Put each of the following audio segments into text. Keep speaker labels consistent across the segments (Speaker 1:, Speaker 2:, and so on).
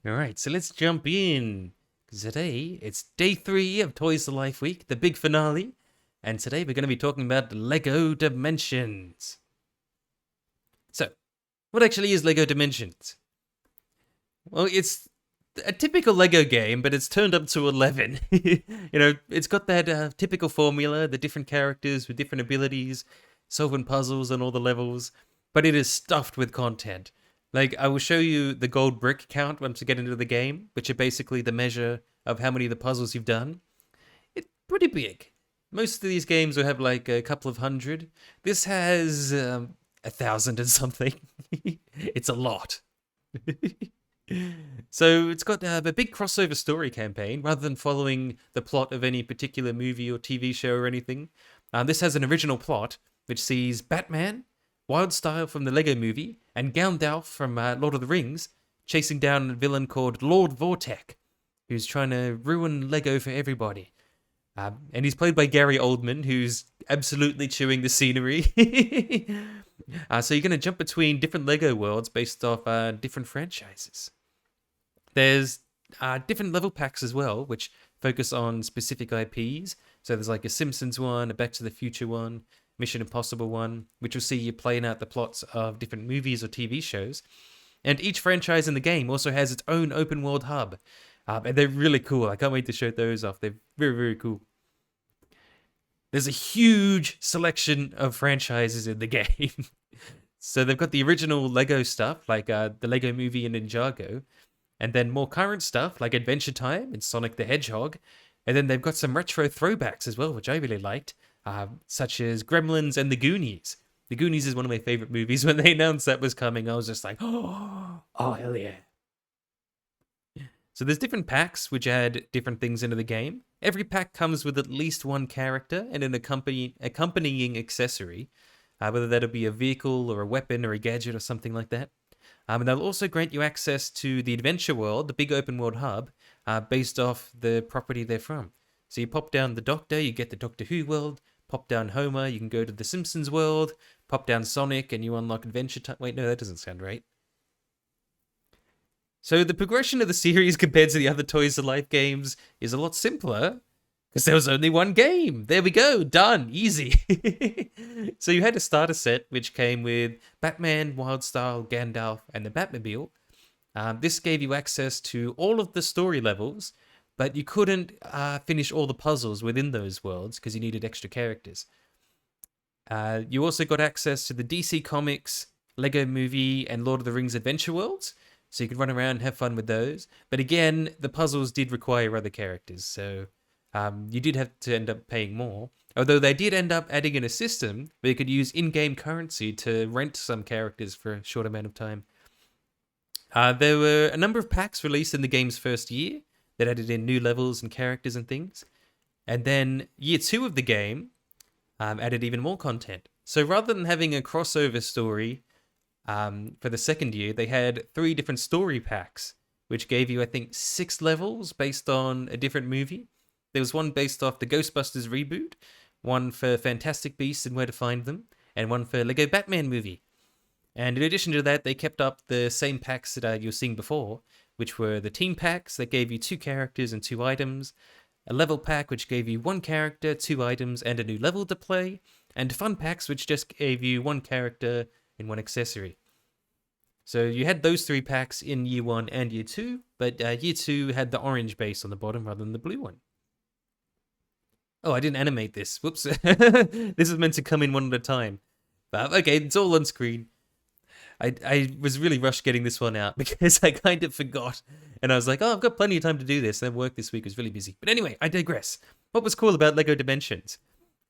Speaker 1: Alright, so let's jump in. Today, it's day 3 of Toys to Life Week, the big finale. And today we're going to be talking about LEGO Dimensions. So, what actually is LEGO Dimensions? Well, it's a typical LEGO game, but it's turned up to 11. It's got that typical formula, the different characters with different abilities, solving puzzles on all the levels, but it is stuffed with content. Like, I will show you the gold brick count once we get into the game, which are basically the measure of how many of the puzzles you've done. It's pretty big. Most of these games will have like a couple of hundred. This has 1,000 and something. It's a lot. So it's got a big crossover story campaign rather than following the plot of any particular movie or TV show or anything. This has an original plot which sees Batman, Wildstyle from the Lego Movie, and Gandalf from Lord of the Rings chasing down a villain called Lord Vortek, who's trying to ruin Lego for everybody. And he's played by Gary Oldman, who's absolutely chewing the scenery. So you're going to jump between different Lego worlds based off different franchises. There's different level packs as well, which focus on specific IPs. So there's like a Simpsons one, a Back to the Future one, Mission Impossible one, which will see you playing out the plots of different movies or TV shows. And each franchise in the game also has its own open world hub. And they're really cool. I can't wait to show those off. They're very, very cool. There's a huge selection of franchises in the game. So they've got the original Lego stuff, like the Lego Movie and Ninjago. And then more current stuff, like Adventure Time and Sonic the Hedgehog. And then they've got some retro throwbacks as well, which I really liked, such as Gremlins and The Goonies. The Goonies is one of my favorite movies. When they announced that was coming, I was just like, oh hell yeah. So there's different packs which add different things into the game. Every pack comes with at least one character and an accompanying accessory, whether that'll be a vehicle or a weapon or a gadget or something like that. And they'll also grant you access to the adventure world, the big open world hub, based off the property they're from. So you pop down the Doctor, you get the Doctor Who world. Pop down Homer, you can go to the Simpsons world. Pop down Sonic, and you unlock Adventure Time. Wait, no, that doesn't sound right. So the progression of the series compared to the other Toys to Life games is a lot simpler, because there was only one game. There we go, done, easy. So you had a starter set, which came with Batman, Wildstyle, Gandalf, and the Batmobile. This gave you access to all of the story levels, but you couldn't finish all the puzzles within those worlds, because you needed extra characters. You also got access to the DC Comics, Lego Movie, and Lord of the Rings Adventure Worlds, so you could run around and have fun with those. But again, the puzzles did require other characters, so you did have to end up paying more. Although they did end up adding in a system where you could use in-game currency to rent some characters for a short amount of time. There were a number of packs released in the game's first year that added in new levels and characters and things. And then year 2 of the game added even more content. So rather than having a crossover story for the second year, they had 3 different story packs, which gave you, I think, 6 levels based on a different movie. There was one based off the Ghostbusters reboot, one for Fantastic Beasts and Where to Find Them, and one for Lego Batman movie. And in addition to that, they kept up the same packs that you were seeing before, which were the team packs that gave you 2 characters and 2 items, a level pack which gave you 1 character, 2 items, and a new level to play, and fun packs which just gave you 1 character and 1 accessory. So you had those 3 packs in year 1 and year 2, but year 2 had the orange base on the bottom rather than the blue one. Oh, I didn't animate this. Whoops. This is meant to come in one at a time. But okay, it's all on screen. I was really rushed getting this one out because I kind of forgot. And I was like, oh, I've got plenty of time to do this. And work this week was really busy. But anyway, I digress. What was cool about LEGO Dimensions?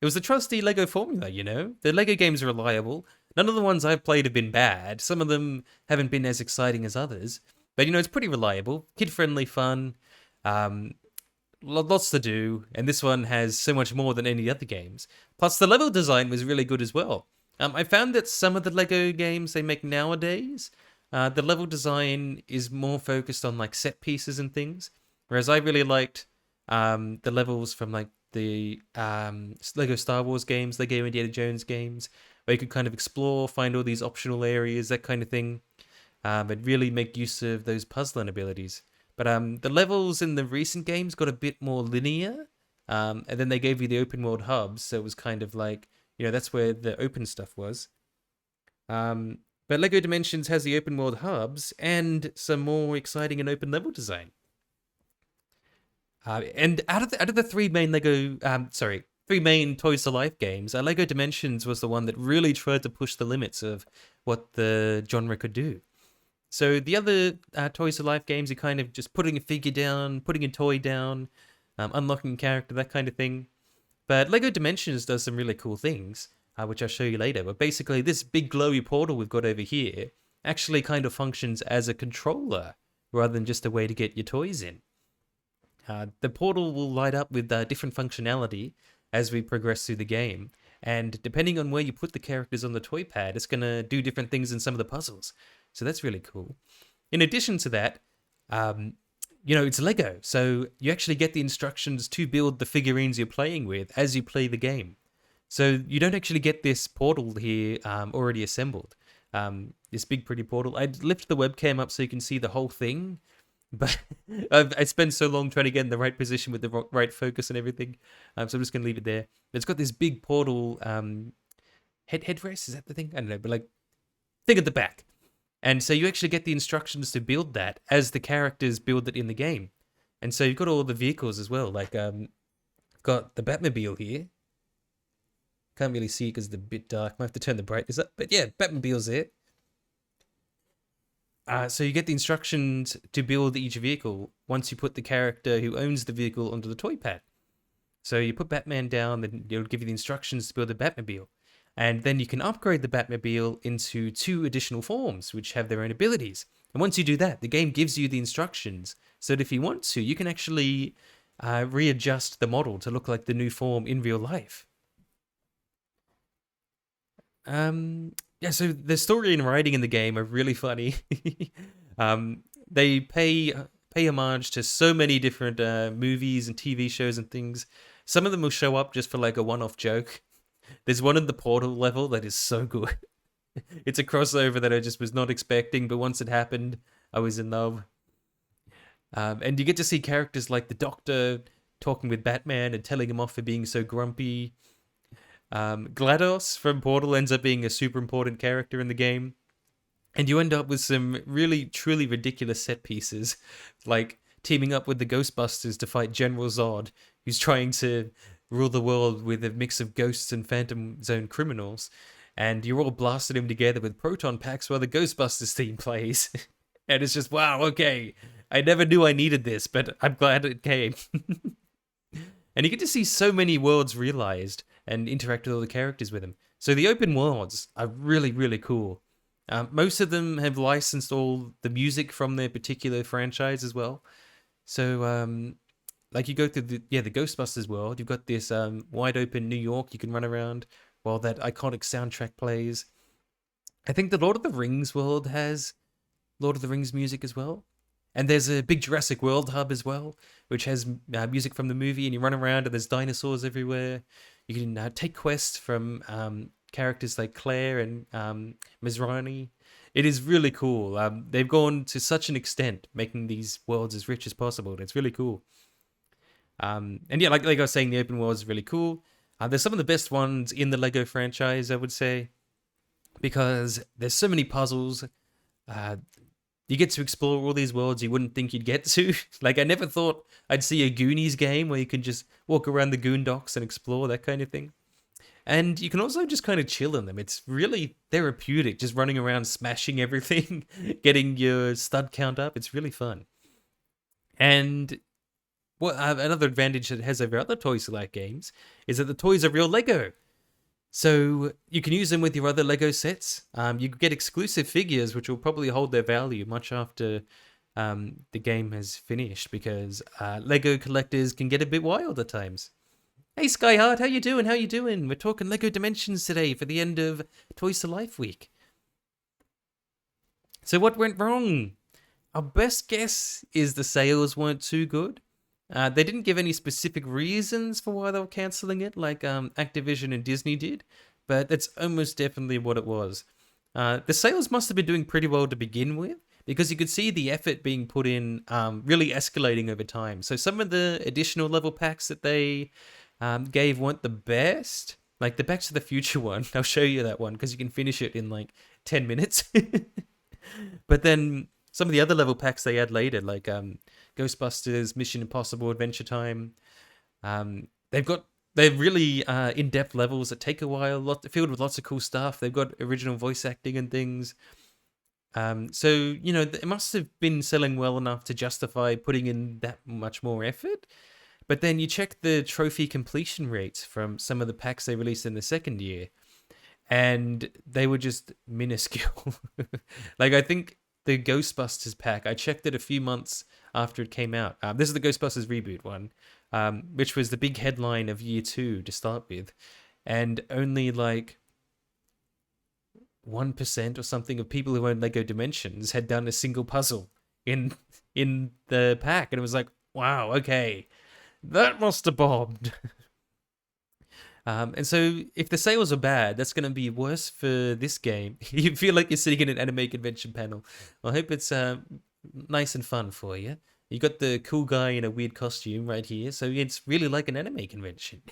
Speaker 1: It was the trusty LEGO formula, you know? The LEGO games are reliable. None of the ones I've played have been bad. Some of them haven't been as exciting as others. But, it's pretty reliable. Kid-friendly fun. Lots to do. And this one has so much more than any other games. Plus, the level design was really good as well. I found that some of the LEGO games they make nowadays, the level design is more focused on like set pieces and things. Whereas I really liked the levels from like the Lego Star Wars games, Lego Indiana Jones games, where you could kind of explore, find all these optional areas, that kind of thing. and really make use of those puzzling abilities. But the levels in the recent games got a bit more linear, and then they gave you the open world hubs, so it was kind of like, that's where the open stuff was. But LEGO Dimensions has the open world hubs and some more exciting and open level design. And out of the three main three main Toys to Life games, LEGO Dimensions was the one that really tried to push the limits of what the genre could do. So the other Toys to Life games are kind of just putting a figure down, putting a toy down, unlocking a character, that kind of thing. But LEGO Dimensions does some really cool things, which I'll show you later. But basically, this big glowy portal we've got over here actually kind of functions as a controller rather than just a way to get your toys in. The portal will light up with different functionality as we progress through the game. And depending on where you put the characters on the toy pad, it's going to do different things in some of the puzzles. So that's really cool. In addition to that, it's Lego. So you actually get the instructions to build the figurines you're playing with as you play the game. So you don't actually get this portal here already assembled. This big pretty portal. I'd lift the webcam up so you can see the whole thing. But I spent so long trying to get in the right position with the right focus and everything. So I'm just going to leave it there. It's got this big portal headrest. Is that the thing? I don't know. But like, thing at the back. And so you actually get the instructions to build that as the characters build it in the game. And so you've got all the vehicles as well. Like, got the Batmobile here. Can't really see it because it's a bit dark. Might have to turn the brightness up. But yeah, Batmobile's there. So you get the instructions to build each vehicle once you put the character who owns the vehicle onto the toy pad. So you put Batman down, then it'll give you the instructions to build the Batmobile. And then you can upgrade the Batmobile into 2 additional forms, which have their own abilities. And once you do that, the game gives you the instructions, so that if you want to, you can actually readjust the model to look like the new form in real life. Yeah, so the story and writing in the game are really funny. They pay homage to so many different movies and TV shows and things. Some of them will show up just for like a one-off joke. There's one in the Portal level that is so good. It's a crossover that I just was not expecting, but once it happened, I was in love. And you get to see characters like the Doctor talking with Batman and telling him off for being so grumpy. GLaDOS from Portal ends up being a super important character in the game. And you end up with some really, truly ridiculous set pieces, like teaming up with the Ghostbusters to fight General Zod, who's trying to rule the world with a mix of ghosts and Phantom Zone criminals. And you're all blasting him together with proton packs while the Ghostbusters theme plays. And it's just, wow, okay. I never knew I needed this, but I'm glad it came. And you get to see so many worlds realized and interact with all the characters with them. So the open worlds are really, really cool. Most of them have licensed all the music from their particular franchise as well. So, like you go through the Ghostbusters world, you've got this wide open New York you can run around while that iconic soundtrack plays. I think the Lord of the Rings world has Lord of the Rings music as well. And there's a big Jurassic World hub as well, which has music from the movie, and you run around and there's dinosaurs everywhere. You can take quests from characters like Claire and Mizrani. It is really cool. They've gone to such an extent making these worlds as rich as possible. It's really cool. And yeah, like I was saying, the open world is really cool. They're some of the best ones in the Lego franchise, I would say, because there's so many puzzles. You get to explore all these worlds you wouldn't think you'd get to. Like, I never thought I'd see a Goonies game where you can just walk around the Goondocks and explore, that kind of thing. And you can also just kind of chill in them. It's really therapeutic, just running around smashing everything, getting your stud count up. It's really fun. And another advantage that it has over other Toys to Life games is that the toys are real Lego. So you can use them with your other Lego sets. You get exclusive figures, which will probably hold their value much after the game has finished, because Lego collectors can get a bit wild at times. Hey Skyheart, how you doing? How you doing? We're talking Lego Dimensions today for the end of Toys to Life week. So what went wrong? Our best guess is the sales weren't too good. They didn't give any specific reasons for why they were cancelling it, like Activision and Disney did, but that's almost definitely what it was. The sales must have been doing pretty well to begin with, because you could see the effort being put in, really escalating over time. So some of the additional level packs that they gave weren't the best. Like the Back to the Future one, I'll show you that one because you can finish it in like 10 minutes. But then some of the other level packs they add later, like Ghostbusters, Mission Impossible, Adventure Time, they're really in-depth levels that take a while, filled with lots of cool stuff. They've got original voice acting and things. So, you know, it must have been selling well enough to justify putting in that much more effort. But then you check the trophy completion rates from some of the packs they released in the second year, and they were just minuscule. Like, I think the Ghostbusters pack, I checked it a few months after it came out. This is the Ghostbusters reboot one, which was the big headline of year 2 to start with. And only like 1% or something of people who own Lego Dimensions had done a single puzzle in the pack. And it was like, wow, okay, that must have bombed. And so if the sales are bad, that's going to be worse for this game. You feel like you're sitting in an anime convention panel. Well, I hope it's nice and fun for you. You got the cool guy in a weird costume right here, so it's really like an anime convention.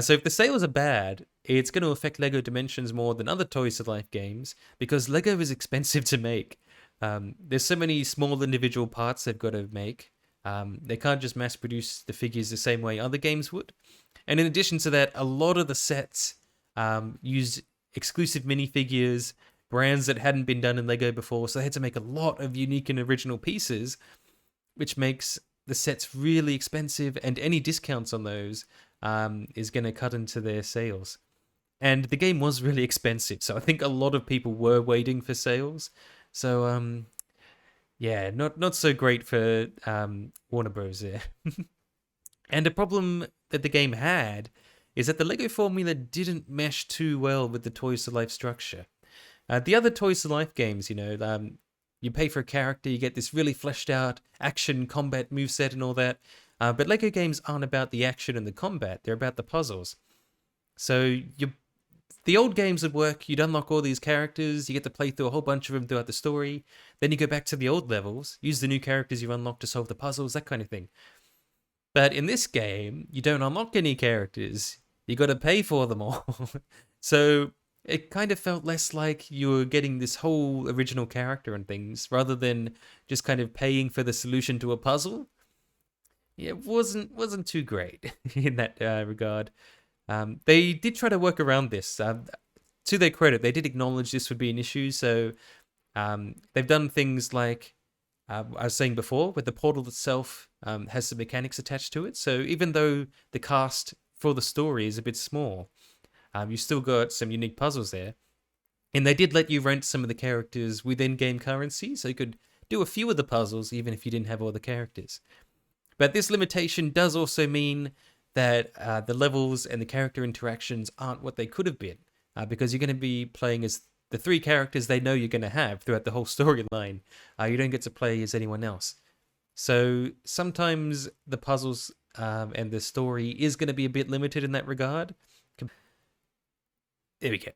Speaker 1: So if the sales are bad, it's going to affect LEGO Dimensions more than other Toys to Life games, because LEGO is expensive to make. There's so many small individual parts they've got to make. They can't just mass produce the figures the same way other games would. And in addition to that, a lot of the sets used exclusive minifigures, brands that hadn't been done in LEGO before, so they had to make a lot of unique and original pieces, which makes the sets really expensive, and any discounts on those is going to cut into their sales. And the game was really expensive, so I think a lot of people were waiting for sales. So, yeah, not so great for Warner Bros. There. And the problem that the game had is that the LEGO formula didn't mesh too well with the Toys to Life structure. The other Toys to Life games, you know, you pay for a character, you get this really fleshed out action combat moveset and all that. But LEGO games aren't about the action and the combat, they're about the puzzles. So the old games would work, you'd unlock all these characters, you get to play through a whole bunch of them throughout the story, then you go back to the old levels, use the new characters you unlock to solve the puzzles, that kind of thing. But in this game, you don't unlock any characters, you got to pay for them all. So it kind of felt less like you were getting this whole original character and things, rather than just kind of paying for the solution to a puzzle. Yeah, it wasn't too great in that regard. They did try to work around this. To their credit, they did acknowledge this would be an issue, so they've done things like, I was saying before, where the portal itself has some mechanics attached to it, so even though the cast for the story is a bit small, you still got some unique puzzles there. And they did let you rent some of the characters with in-game currency, so you could do a few of the puzzles even if you didn't have all the characters. But this limitation does also mean that the levels and the character interactions aren't what they could have been, because you're going to be playing as the 3 characters they know you're going to have throughout the whole storyline. You don't get to play as anyone else. So sometimes the puzzles and the story is going to be a bit limited in that regard. There we go.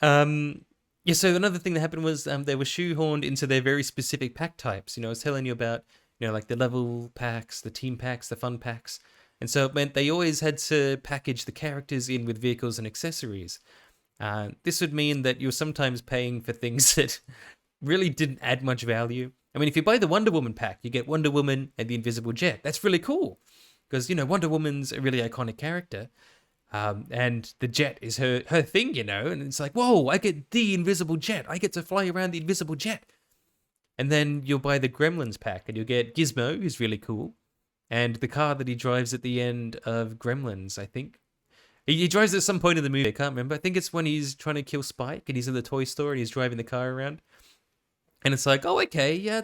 Speaker 1: Yeah, so another thing that happened was they were shoehorned into their very specific pack types. You know, I was telling you about, you know, like the level packs, the team packs, the fun packs. And so it meant they always had to package the characters in with vehicles and accessories. This would mean that you're sometimes paying for things that really didn't add much value. I mean, if you buy the Wonder Woman pack, you get Wonder Woman and the Invisible Jet. That's really cool, because, you know, Wonder Woman's a really iconic character. And the jet is her thing, you know, and it's like, whoa, I get the Invisible Jet. I get to fly around the Invisible Jet. And then you'll buy the Gremlins pack, and you'll get Gizmo, who's really cool, and the car that he drives at the end of Gremlins, I think. He drives at some point in the movie, I can't remember. I think it's when he's trying to kill Spike, and he's in the toy store, and he's driving the car around. And it's like, oh, okay, yeah,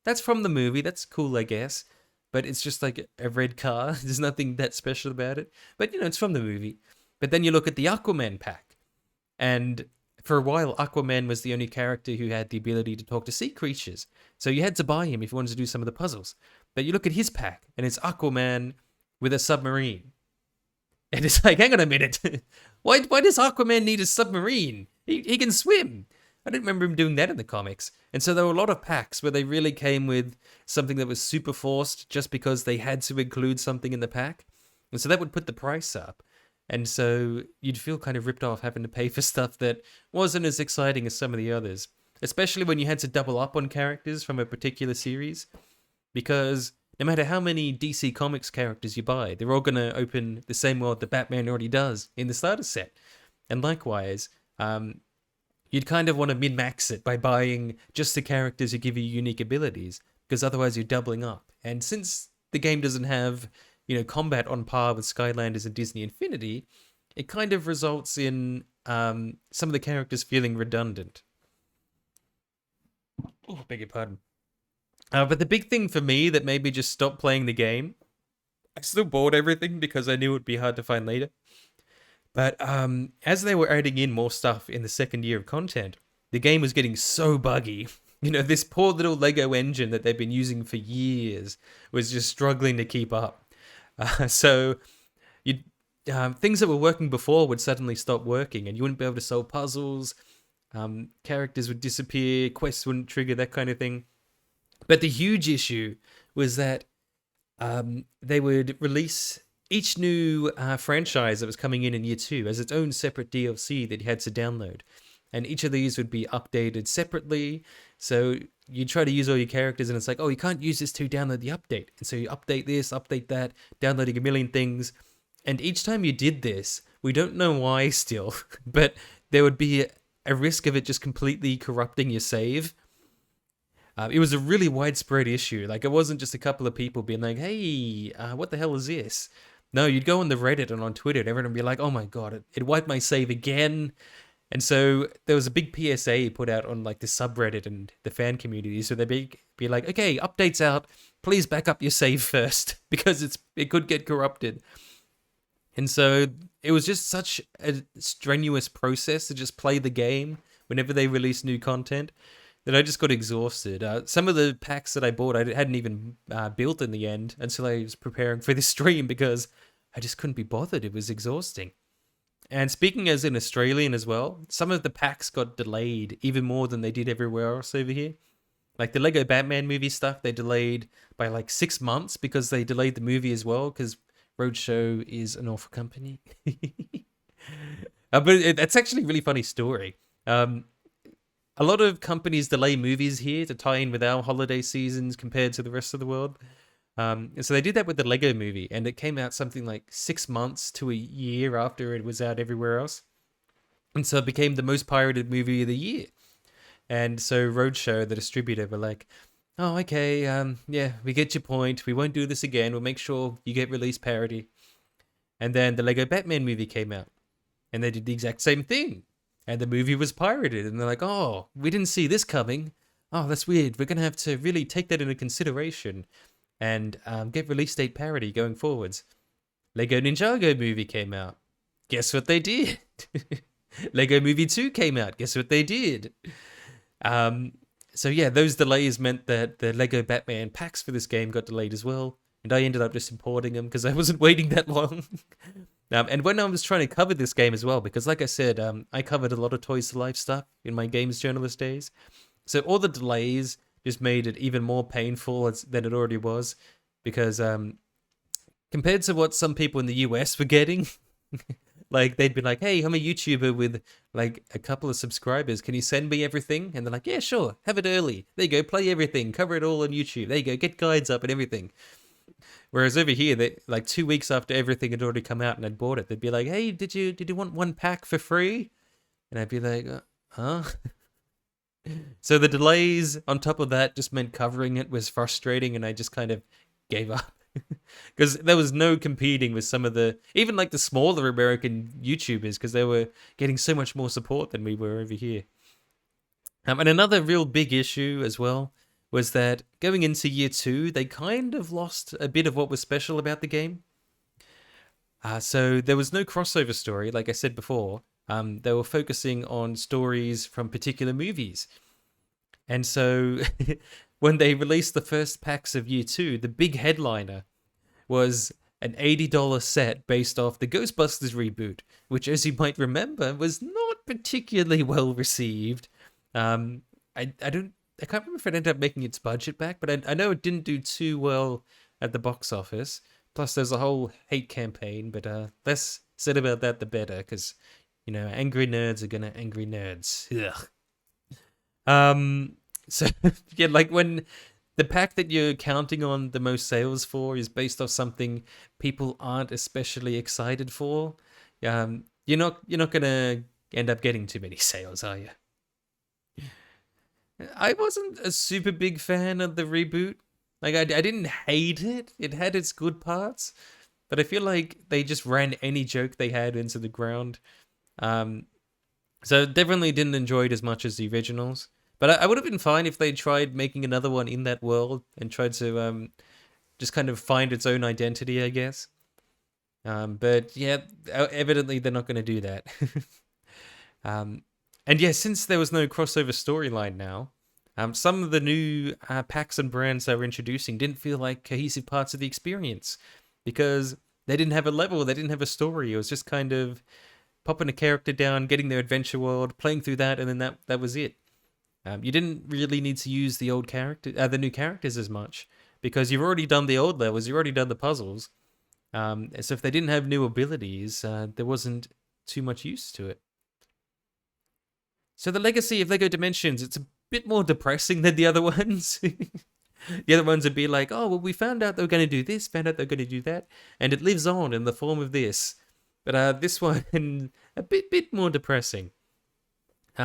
Speaker 1: that's from the movie. That's cool, I guess. But it's just like a red car. There's nothing that special about it. But, you know, it's from the movie. But then you look at the Aquaman pack. And for a while, Aquaman was the only character who had the ability to talk to sea creatures. So you had to buy him if you wanted to do some of the puzzles. But you look at his pack, and it's Aquaman with a submarine. And it's like, hang on a minute. Why does Aquaman need a submarine? He can swim. I don't remember him doing that in the comics. And so there were a lot of packs where they really came with something that was super forced just because they had to include something in the pack. And so that would put the price up. And so you'd feel kind of ripped off having to pay for stuff that wasn't as exciting as some of the others, especially when you had to double up on characters from a particular series. Because no matter how many DC Comics characters you buy, they're all going to open the same world that Batman already does in the starter set. And likewise, you'd kind of want to min-max it by buying just the characters who give you unique abilities, because otherwise you're doubling up. And since the game doesn't have, combat on par with Skylanders and Disney Infinity, it kind of results in some of the characters feeling redundant. Oh, beg your pardon. But the big thing for me that made me just stop playing the game, I still bought everything because I knew it would be hard to find later. But as they were adding in more stuff in the second year of content, the game was getting so buggy. This poor little Lego engine that they've been using for years was just struggling to keep up. So things that were working before would suddenly stop working, and you wouldn't be able to solve puzzles. Characters would disappear, quests wouldn't trigger, that kind of thing. But the huge issue was that they would release each new franchise that was coming in year 2 as its own separate DLC that you had to download. And each of these would be updated separately. So you try to use all your characters and it's like, oh, you can't use this to download the update. And so you update this, update that, downloading a million things. And each time you did this, we don't know why still, but there would be a risk of it just completely corrupting your save. It was a really widespread issue. Like, it wasn't just a couple of people being like, hey, what the hell is this? No, you'd go on the Reddit and on Twitter and everyone would be like, oh my god, it wiped my save again. And so there was a big PSA put out on like the subreddit and the fan community. So they'd be like, okay, update's out. Please back up your save first because it could get corrupted. And so it was just such a strenuous process to just play the game whenever they released new content that I just got exhausted. Some of the packs that I bought, I hadn't even built in the end until I was preparing for this stream because I just couldn't be bothered. It was exhausting. And speaking as an Australian as well, some of the packs got delayed even more than they did everywhere else over here. Like the Lego Batman movie stuff, they delayed by like 6 months because they delayed the movie as well because Roadshow is an awful company. But that's actually a really funny story. A lot of companies delay movies here to tie in with our holiday seasons compared to the rest of the world. And so they did that with the Lego movie, and it came out something like 6 months to a year after it was out everywhere else. And so it became the most pirated movie of the year. And so Roadshow, the distributor, were like, oh, okay, yeah, we get your point. We won't do this again. We'll make sure you get release parity. And then the Lego Batman movie came out, and they did the exact same thing. And the movie was pirated, and they're like, oh, we didn't see this coming. Oh, that's weird. We're going to have to really take that into consideration and get release date parity going forwards. Lego Ninjago movie came out. Guess what they did? Lego Movie 2 came out. Guess what they did? So yeah, those delays meant that the Lego Batman packs for this game got delayed as well. And I ended up just importing them because I wasn't waiting that long. And when I was trying to cover this game as well, because like I said, I covered a lot of Toys to Life stuff in my games journalist days. So all the delays just made it even more painful than it already was. Because compared to what some people in the US were getting, like they'd be like, hey, I'm a YouTuber with like a couple of subscribers. Can you send me everything? And they're like, yeah, sure. Have it early. There you go. Play everything. Cover it all on YouTube. There you go. Get guides up and everything. Whereas over here, they, like 2 weeks after everything had already come out and I'd bought it, they'd be like, hey, did you want one pack for free? And I'd be like, huh? So the delays on top of that just meant covering it was frustrating, and I just kind of gave up. Because there was no competing with some of even like the smaller American YouTubers, because they were getting so much more support than we were over here. And another real big issue as well was that going into year 2, they kind of lost a bit of what was special about the game. So there was no crossover story, like I said before. They were focusing on stories from particular movies. And so when they released the first packs of year 2, the big headliner was an $80 set based off the Ghostbusters reboot, which, as you might remember, was not particularly well received. I can't remember if it ended up making its budget back, but I know it didn't do too well at the box office. Plus, there's a whole hate campaign, but less said about that, the better, because, angry nerds are gonna angry nerds. Ugh. So, yeah, like when the pack that you're counting on the most sales for is based off something people aren't especially excited for, you're not gonna end up getting too many sales, are you? I wasn't a super big fan of the reboot. Like, I didn't hate it. It had its good parts, but I feel like they just ran any joke they had into the ground. So definitely didn't enjoy it as much as the originals. But I would have been fine if they tried making another one in that world and tried to just kind of find its own identity, I guess. But yeah, evidently they're not going to do that. And yeah, since there was no crossover storyline now, some of the new packs and brands they were introducing didn't feel like cohesive parts of the experience because they didn't have a level, they didn't have a story. It was just kind of popping a character down, getting their adventure world, playing through that, and then that was it. You didn't really need to use the new characters as much because you've already done the old levels, you've already done the puzzles. So if they didn't have new abilities, there wasn't too much use to it. So the legacy of LEGO Dimensions, it's a bit more depressing than the other ones. The other ones would be like, oh, well, we found out they were going to do this, found out they're going to do that, and it lives on in the form of this. But this one, a bit more depressing.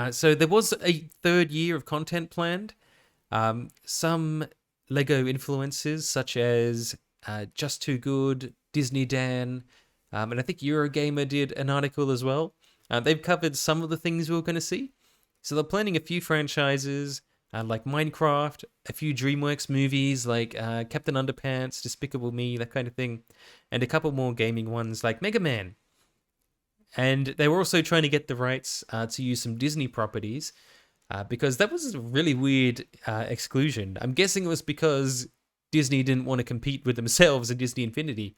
Speaker 1: So there was a third year of content planned. Some LEGO influences, such as Just Too Good, Disney Dan, and I think Eurogamer did an article as well. They've covered some of the things we were going to see. So they're planning a few franchises like Minecraft, a few DreamWorks movies like Captain Underpants, Despicable Me, that kind of thing, and a couple more gaming ones like Mega Man. And they were also trying to get the rights to use some Disney properties because that was a really weird exclusion. I'm guessing it was because Disney didn't want to compete with themselves in Disney Infinity.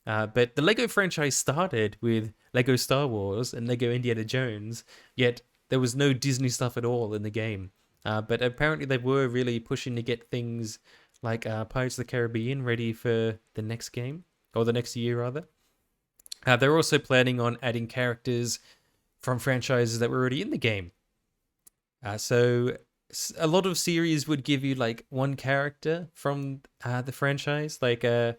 Speaker 1: But the LEGO franchise started with LEGO Star Wars and LEGO Indiana Jones, yet there was no Disney stuff at all in the game. But apparently they were really pushing to get things like Pirates of the Caribbean ready for the next game, or the next year rather. They're also planning on adding characters from franchises that were already in the game. So a lot of series would give you like one character from the franchise, like the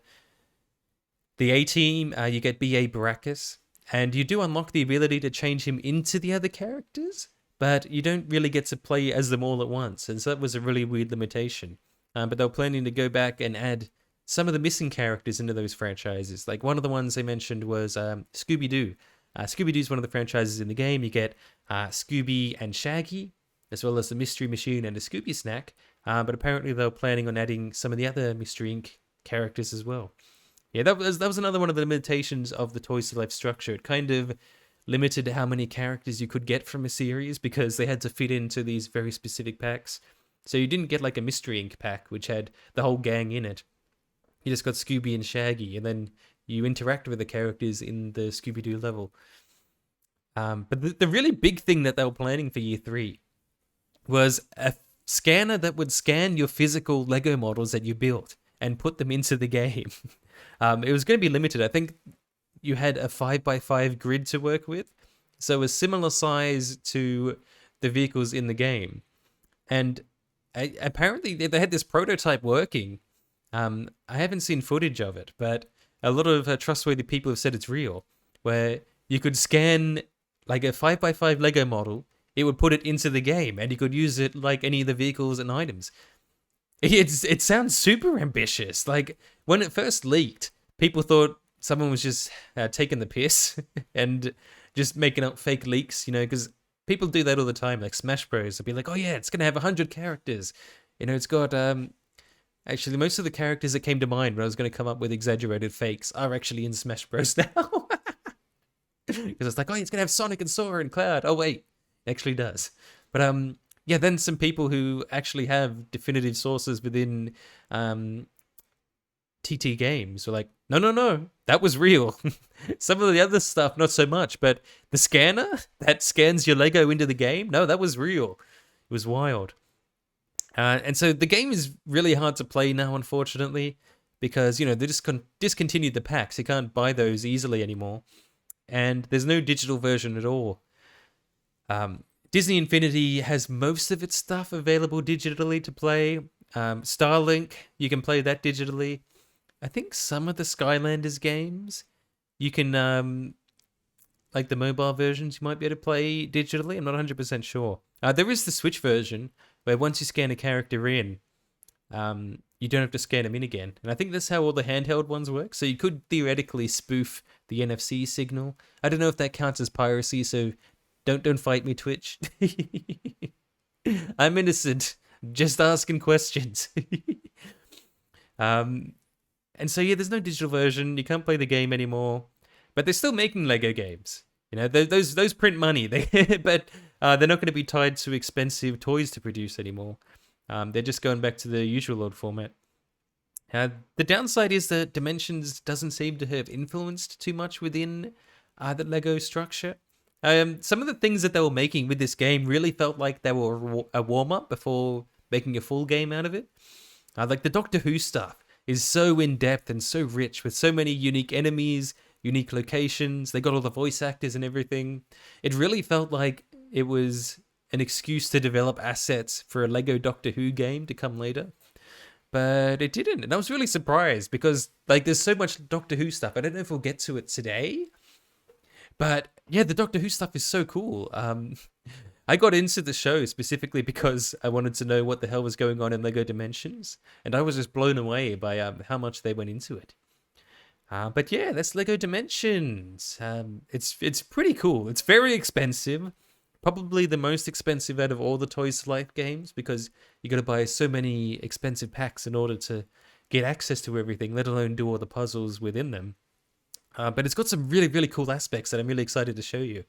Speaker 1: A-Team, you get B.A. Baracus, and you do unlock the ability to change him into the other characters, but you don't really get to play as them all at once, and so that was a really weird limitation. But they were planning to go back and add some of the missing characters into those franchises. Like one of the ones they mentioned was Scooby-Doo. Scooby-Doo is one of the franchises in the game. You get Scooby and Shaggy, as well as the Mystery Machine and a Scooby Snack, but apparently they were planning on adding some of the other Mystery Inc. characters as well. Yeah, that was another one of the limitations of the Toys to Life structure. It kind of limited how many characters you could get from a series because they had to fit into these very specific packs. So you didn't get like a Mystery Inc. pack, which had the whole gang in it. You just got Scooby and Shaggy, and then you interact with the characters in the Scooby-Doo level. But the really big thing that they were planning for Year 3 was a scanner that would scan your physical Lego models that you built and put them into the game. It was going to be limited. I think you had a 5x5 grid to work with, so a similar size to the vehicles in the game. And apparently they had this prototype working. I haven't seen footage of it, but a lot of trustworthy people have said it's real, where you could scan like a 5x5 Lego model, it would put it into the game, and you could use it like any of the vehicles and items. It sounds super ambitious. Like, when it first leaked, people thought someone was just taking the piss and just making up fake leaks, because people do that all the time. Like Smash Bros. They'll be like, oh yeah, it's going to have 100 characters. It's got, actually, most of the characters that came to mind when I was going to come up with exaggerated fakes are actually in Smash Bros. Now. Because it's like, oh, it's going to have Sonic and Sora and Cloud. Oh, wait, it actually does. But, yeah, then some people who actually have definitive sources within TT Games were like, No, no, no. That was real. Some of the other stuff, not so much, but the scanner that scans your Lego into the game, no, that was real. It was wild. And so the game is really hard to play now, unfortunately, because, you know, they just discontinued the packs. You can't buy those easily anymore. And there's no digital version at all. Disney Infinity has most of its stuff available digitally to play. Starlink, you can play that digitally. I think some of the Skylanders games, you can, like the mobile versions, you might be able to play digitally. I'm not 100% sure. There is the Switch version, where once you scan a character in, you don't have to scan them in again. And I think that's how all the handheld ones work. So you could theoretically spoof the NFC signal. I don't know if that counts as piracy, so don't fight me, Twitch. I'm innocent, just asking questions. And so yeah, there's no digital version. You can't play the game anymore, but they're still making Lego games. You know, those print money. But they're not going to be tied to expensive toys to produce anymore. They're just going back to the usual old format. The downside is that Dimensions doesn't seem to have influenced too much within the Lego structure. Some of the things that they were making with this game really felt like they were a warm-up before making a full game out of it. Like the Doctor Who stuff is so in-depth and so rich with so many unique enemies, unique locations. They got all the voice actors and everything. It really felt like it was an excuse to develop assets for a Lego Doctor Who game to come later. But it didn't, and I was really surprised because like there's so much Doctor Who stuff. I don't know if we'll get to it today, but yeah, the Doctor Who stuff is so cool. I got into the show specifically because I wanted to know what the hell was going on in Lego Dimensions, and I was just blown away by how much they went into it. But yeah, that's Lego Dimensions. It's pretty cool. It's very expensive, probably the most expensive out of all the Toys to Life games because you got to buy so many expensive packs in order to get access to everything, let alone do all the puzzles within them. But it's got some really, really cool aspects that I'm really excited to show you.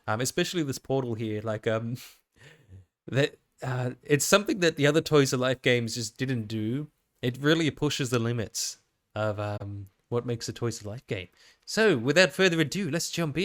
Speaker 1: Especially this portal here, like that it's something that the other Toys of Life games just didn't do. It really pushes the limits of what makes a Toys of Life game. So, without further ado, let's jump in.